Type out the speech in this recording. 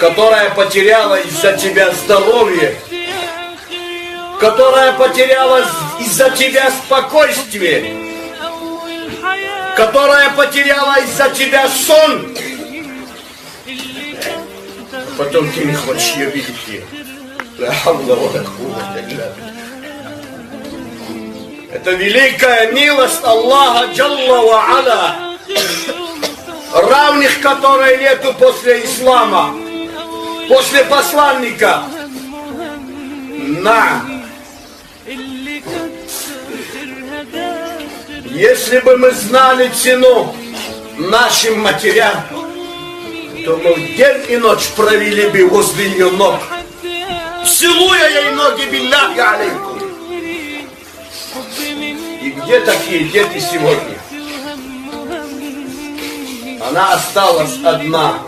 которая потеряла из-за тебя здоровье, которая потеряла из-за тебя спокойствие, которая потеряла из-за тебя сон, потом ты не хочешь ее видеть. Это великая милость Аллаха Джалла ва Аля, равных которой нету после ислама, после посланника. Если бы мы знали цену нашим матерям, то мы день и ночь провели бы возле ее ног, целуя ей ноги, билляхи алейкум. И где такие дети сегодня? Она осталась одна.